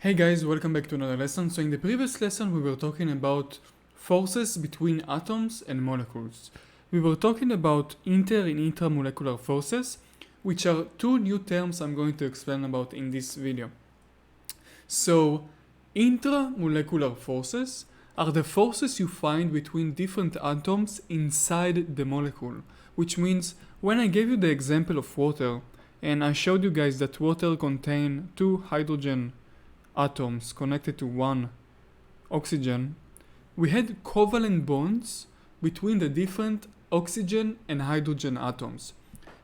Hey guys, welcome back to another lesson. So in the previous lesson we were talking about forces between atoms and molecules. We were talking about inter and intramolecular forces, which are two new terms I'm going to explain about in this video. So intramolecular forces are the forces you find between different atoms inside the molecule, which means when I gave you the example of water and I showed you guys that water contains two hydrogen atoms connected to one oxygen, we had covalent bonds between the different oxygen and hydrogen atoms.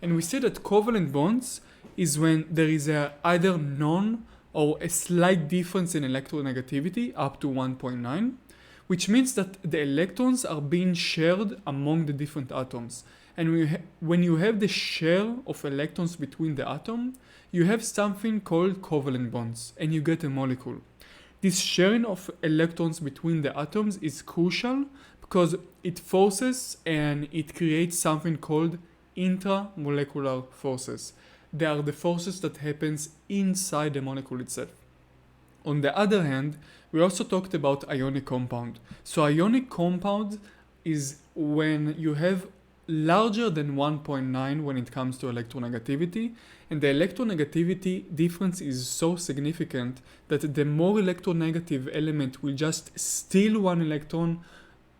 And we say that covalent bonds is when there is either none or a slight difference in electronegativity up to 1.9, which means that the electrons are being shared among the different atoms. And when you have the share of electrons between the atom, you have something called covalent bonds, and you get a molecule. This sharing of electrons between the atoms is crucial because it forces and it creates something called intramolecular forces. They are the forces that happens inside the molecule itself. On the other hand, we also talked about ionic compound. So ionic compound is when you have larger than 1.9 when it comes to electronegativity, and the electronegativity difference is so significant that the more electronegative element will just steal one electron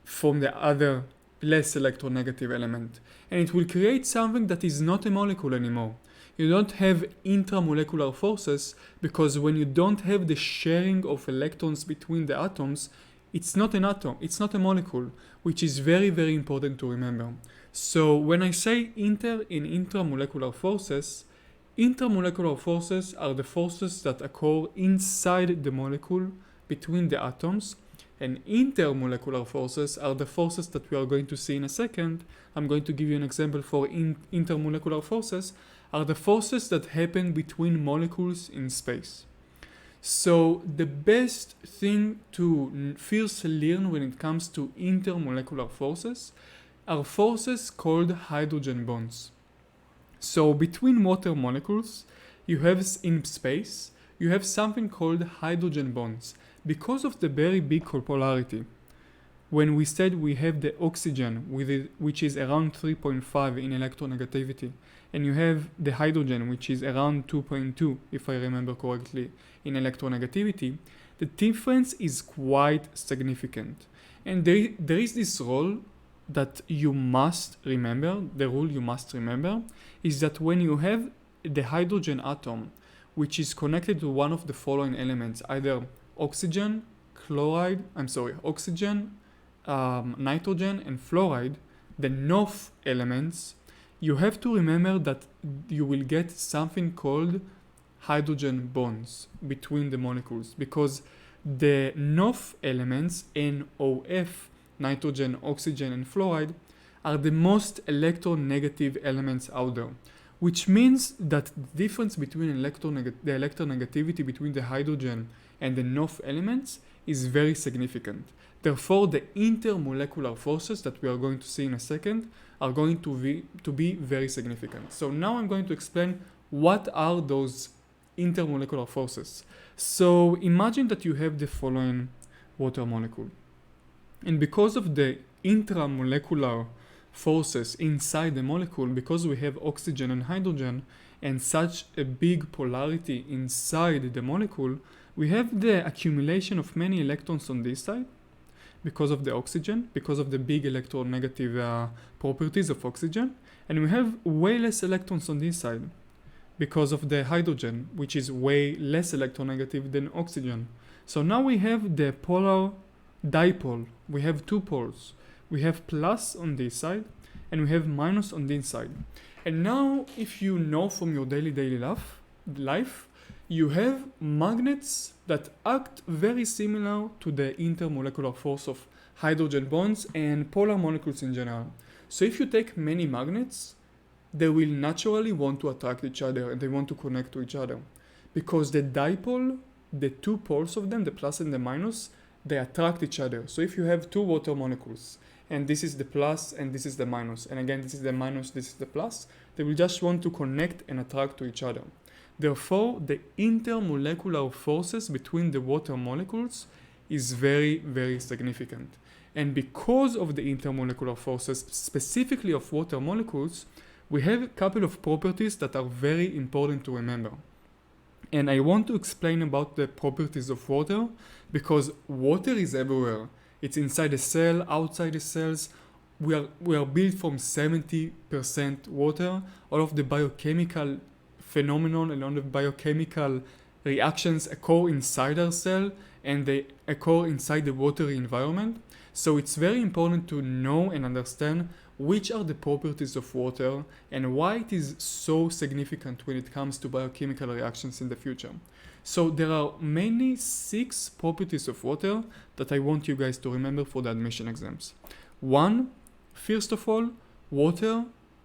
from the other less electronegative element, and it will create something that is not a molecule anymore. You don't have intramolecular forces because when you don't have the sharing of electrons between the atoms, it's not an atom, it's not a molecule, which is very, very important to remember. So when I say inter and intramolecular forces are the forces that occur inside the molecule between the atoms, and intermolecular forces are the forces that we are going to see in a second. I'm going to give you an example for intermolecular forces, are the forces that happen between molecules in space. So the best thing to first learn when it comes to intermolecular forces are forces called hydrogen bonds. So between water molecules, you have in space, you have something called hydrogen bonds because of the very big copolarity. When we said we have the oxygen which is around 3.5 in electronegativity, and you have the hydrogen which is around 2.2 if I remember correctly in electronegativity, the difference is quite significant. And there is this rule that you must remember, the rule you must remember is that when you have the hydrogen atom which is connected to one of the following elements, either oxygen, nitrogen and fluoride, the NOF elements, you have to remember that you will get something called hydrogen bonds between the molecules because the NOF elements, NOF, nitrogen, oxygen and fluoride, are the most electronegative elements out there, which means that the difference between the electronegativity between the hydrogen and the NOF elements is very significant. Therefore, the intermolecular forces that we are going to see in a second are going to be very significant. So now I'm going to explain what are those intermolecular forces. So imagine that you have the following water molecule. And because of the intramolecular forces inside the molecule, because we have oxygen and hydrogen and such a big polarity inside the molecule, we have the accumulation of many electrons on this side because of the oxygen, because of the big electronegative properties of oxygen, and we have way less electrons on this side because of the hydrogen, which is way less electronegative than oxygen. So now we have the polar dipole. We have two poles. We have plus on this side and we have minus on this side. And now if you know from your daily life, you have magnets that act very similar to the intermolecular force of hydrogen bonds and polar molecules in general. So if you take many magnets, they will naturally want to attract each other and they want to connect to each other because the dipole, the two poles of them, the plus and the minus, they attract each other. So if you have two water molecules and this is the plus and this is the minus, and again this is the minus, this is the plus, they will just want to connect and attract to each other. Therefore, the intermolecular forces between the water molecules is very, very significant. And because of the intermolecular forces, specifically of water molecules, we have a couple of properties that are very important to remember. And I want to explain about the properties of water because water is everywhere. It's inside the cell, outside the cells. We are built from 70% water. All of the biochemical phenomenon and all the biochemical reactions occur inside our cell and they occur inside the watery environment. So it's very important to know and understand which are the properties of water and why it is so significant when it comes to biochemical reactions in the future. So there are mainly 6 properties of water that I want you guys to remember for the admission exams. 1, first of all, water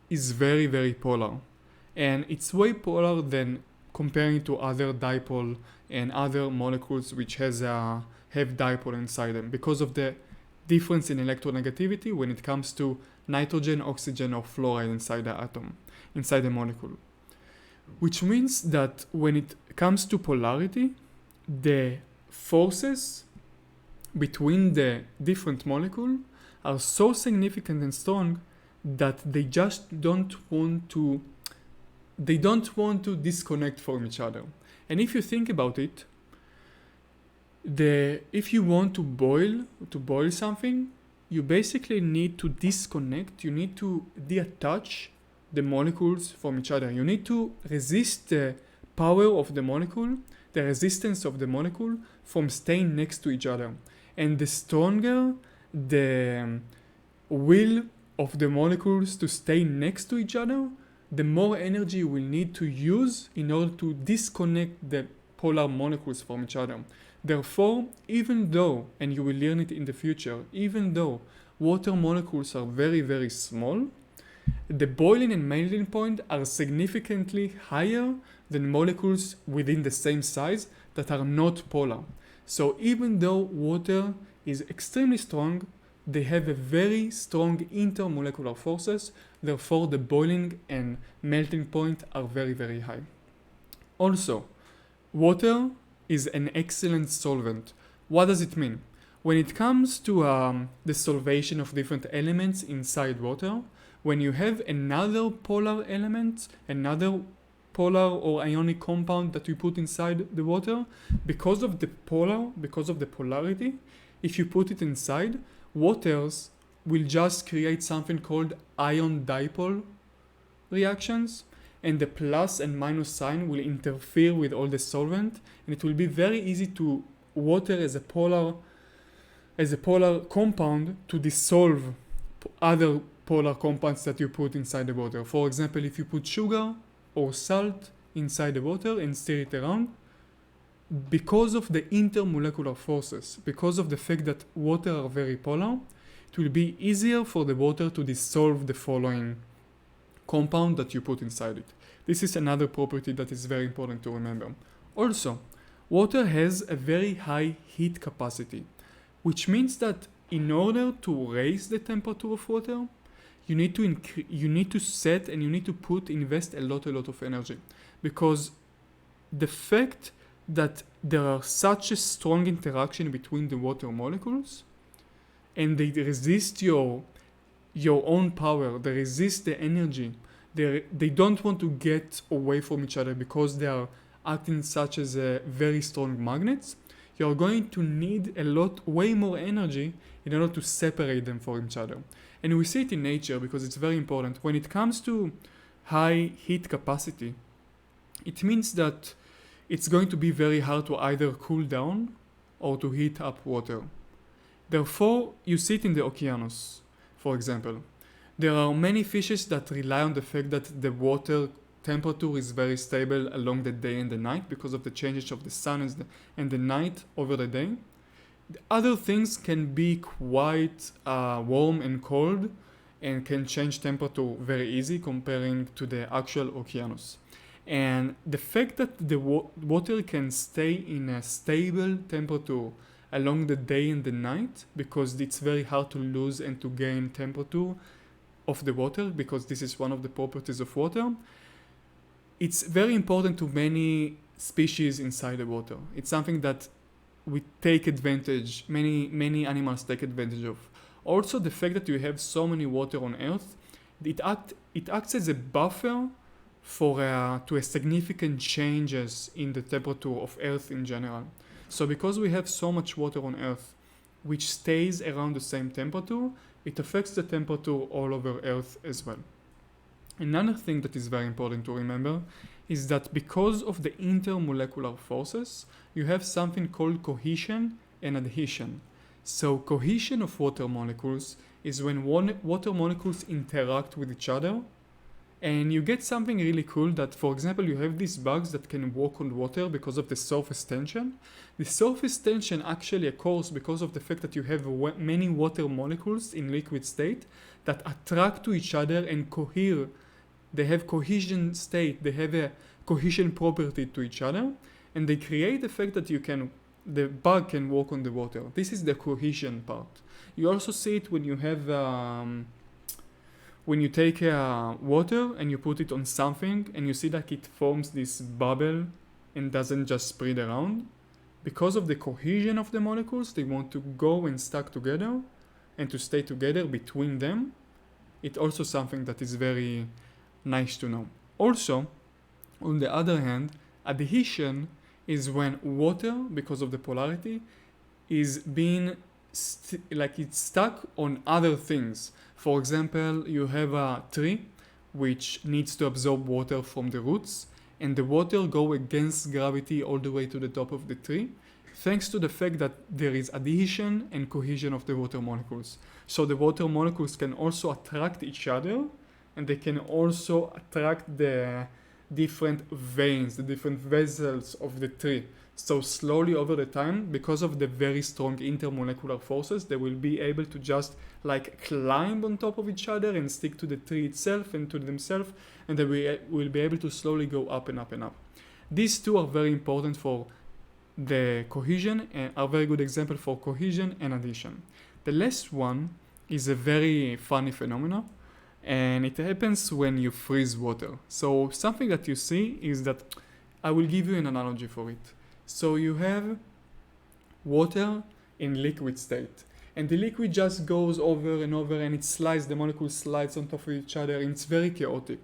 is very, very polar. And it's way polar than comparing to other dipole and other molecules which have dipole inside them because of the difference in electronegativity when it comes to nitrogen, oxygen, or fluoride inside the atom, inside the molecule. Which means that when it comes to polarity, the forces between the different molecules are so significant and strong that they just don't want to disconnect from each other. And if you think about it, if you want to boil something, you basically need to disconnect, you need to detach the molecules from each other. You need to resist the power of the molecule, the resistance of the molecule from staying next to each other. And the stronger the will of the molecules to stay next to each other, the more energy you will need to use in order to disconnect the polar molecules from each other. Therefore, even though, and you will learn it in the future, even though water molecules are very, very small, the boiling and melting point are significantly higher than molecules within the same size that are not polar. So even though water is extremely strong, they have a very strong intermolecular forces, therefore the boiling and melting point are very, very high. Also, water is an excellent solvent. What does it mean? When it comes to the solvation of different elements inside water, when you have another polar element, another polar or ionic compound that you put inside the water, because of the polarity, if you put it inside, waters will just create something called ion dipole reactions, and the plus and minus sign will interfere with all the solvent, and it will be very easy to water as a polar compound to dissolve other polar compounds that you put inside the water. For example, if you put sugar or salt inside the water and stir it around, because of the intermolecular forces, because of the fact that water are very polar, it will be easier for the water to dissolve the following compound that you put inside it. This is another property that is very important to remember. Also, water has a very high heat capacity, which means that in order to raise the temperature of water, you need to set and you need to invest a lot of energy, because the fact that there are such a strong interaction between the water molecules and they resist your own power, they resist the energy, they don't want to get away from each other because they are acting such as very strong magnets, you're going to need way more energy in order to separate them from each other. And we see it in nature because it's very important. When it comes to high heat capacity, it means that it's going to be very hard to either cool down or to heat up water. Therefore, you see it in the oceanus, for example. There are many fishes that rely on the fact that the water temperature is very stable along the day and the night because of the changes of the sun and the night over the day. Other things can be quite warm and cold and can change temperature very easy comparing to the actual oceanus. And the fact that the water can stay in a stable temperature along the day and the night, because it's very hard to lose and to gain temperature of the water, because this is one of the properties of water, it's very important to many species inside the water. It's something that we take advantage, many animals take advantage of. Also, the fact that you have so many water on Earth, it acts as a buffer to a significant changes in the temperature of Earth in general. So because we have so much water on Earth, which stays around the same temperature, it affects the temperature all over Earth as well. Another thing that is very important to remember is that because of the intermolecular forces, you have something called cohesion and adhesion. So cohesion of water molecules is when water molecules interact with each other, and you get something really cool that, for example, you have these bugs that can walk on water because of the surface tension. The surface tension actually occurs because of the fact that you have many water molecules in liquid state that attract to each other and cohere. They have cohesion state, they have a cohesion property to each other, and they create the fact that the bug can walk on the water. This is the cohesion part. You also see it when you have when you take water and you put it on something and you see that it forms this bubble and doesn't just spread around. Because of the cohesion of the molecules, they want to go and stuck together and to stay together between them. It's also something that is very nice to know. Also, on the other hand, adhesion is when water, because of the polarity, is being it's stuck on other things. For example, you have a tree which needs to absorb water from the roots, and the water go against gravity all the way to the top of the tree, thanks to the fact that there is adhesion and cohesion of the water molecules. So the water molecules can also attract each other, and they can also attract the different veins, the different vessels of the tree. So slowly over the time, because of the very strong intermolecular forces, they will be able to just like climb on top of each other and stick to the tree itself and to themselves, and they will be able to slowly go up and up and up. These two are very important for the cohesion and are very good example for cohesion and adhesion. The last one is a very funny phenomenon, and it happens when you freeze water. So something that you see is that I will give you an analogy for it. So you have water in liquid state, and the liquid just goes over and over, and it slides, the molecules slides on top of each other, and it's very chaotic.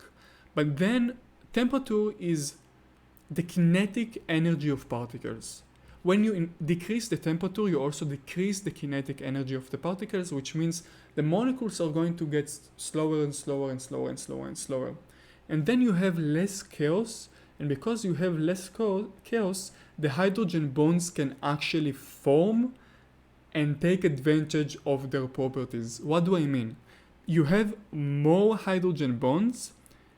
But then temperature is the kinetic energy of particles. When you decrease the temperature, you also decrease the kinetic energy of the particles, which means the molecules are going to get slower and slower and slower and slower and slower. And then you have less chaos, and because you have less chaos, the hydrogen bonds can actually form and take advantage of their properties. What do I mean? You have more hydrogen bonds,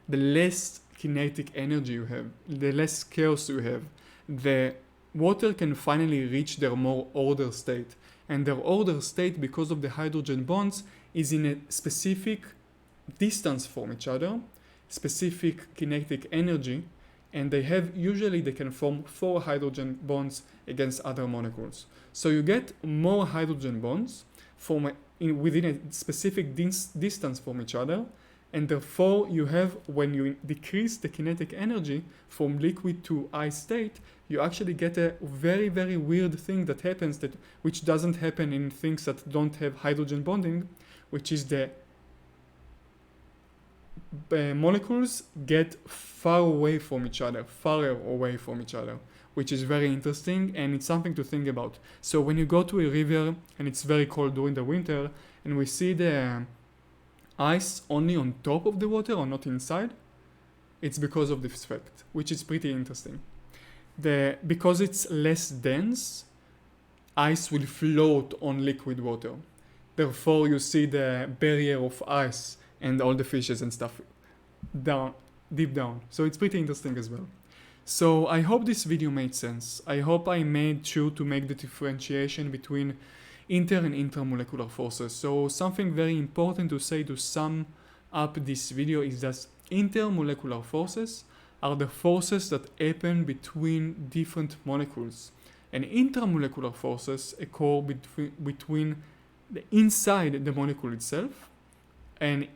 the less kinetic energy you have, the less chaos you have. The water can finally reach their more order state. And their order state, because of the hydrogen bonds, is in a specific distance from each other, specific kinetic energy, and they can form 4 hydrogen bonds against other molecules. So you get more hydrogen bonds within a specific distance from each other, and therefore you have, when you decrease the kinetic energy from liquid to ice state, you actually get a very, very weird thing that happens, which doesn't happen in things that don't have hydrogen bonding, which is the molecules get farther away from each other, which is very interesting, and it's something to think about. So when you go to a river and it's very cold during the winter, and we see the ice only on top of the water or not inside, it's because of this fact, which is pretty interesting. Because it's less dense, ice will float on liquid water. Therefore, you see the barrier of ice and all the fishes and stuff deep down. So it's pretty interesting as well. So I hope this video made sense. I hope I made sure to make the differentiation between inter and intramolecular forces. So something very important to say to sum up this video is that intermolecular forces are the forces that happen between different molecules, and intramolecular forces occur between inside the molecule itself and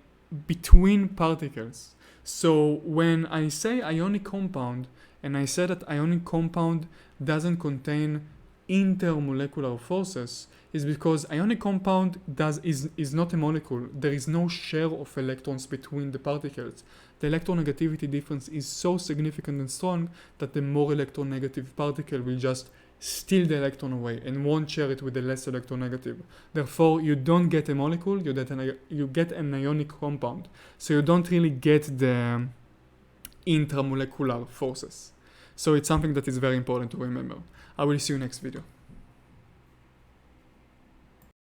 between particles. So when I say ionic compound, and I say that ionic compound doesn't contain intermolecular forces, is because ionic compound is not a molecule. There is no share of electrons between the particles. The electronegativity difference is so significant and strong that the more electronegative particle will just steal the electron away and won't share it with the less electronegative. Therefore, you don't get a molecule, you get an ionic compound. So you don't really get the intramolecular forces. So it's something that is very important to remember. I will see you next video.